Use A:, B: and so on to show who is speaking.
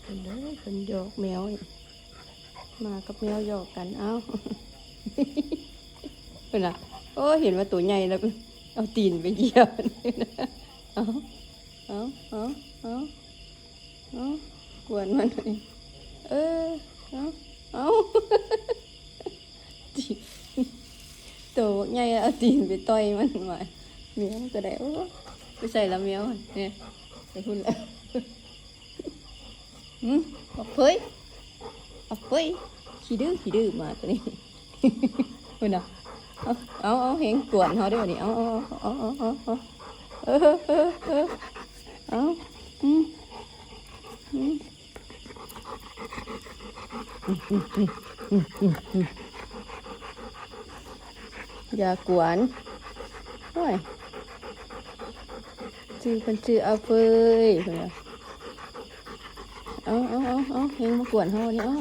A: เป็นเลยเป็นหยอกแมวมากับแมวหยอกกันเอ้าเป็นไรโอ้เห็นว่าตัวใหญ่แล้วเอาตีนไปเหยียบเอาเอาเอาเอาเอากวนมันเออเอาเอาตัวใหญ่เอาตีนไปต่อยมันมาเมียวก็ได้โอ้ไปใส่ละเมียวเนี่ยไปพูดแล้วออกเผยออกเผยขี้ดื้อมาตัวนี้คุณอ่ะเอาเห็นกวนเขาด้วยนี่เอาอย่ากวนโอ้ยชื่อเอาเฟยคุณอ่ะเอาเห็นมากวนเขาเนี่ยเอา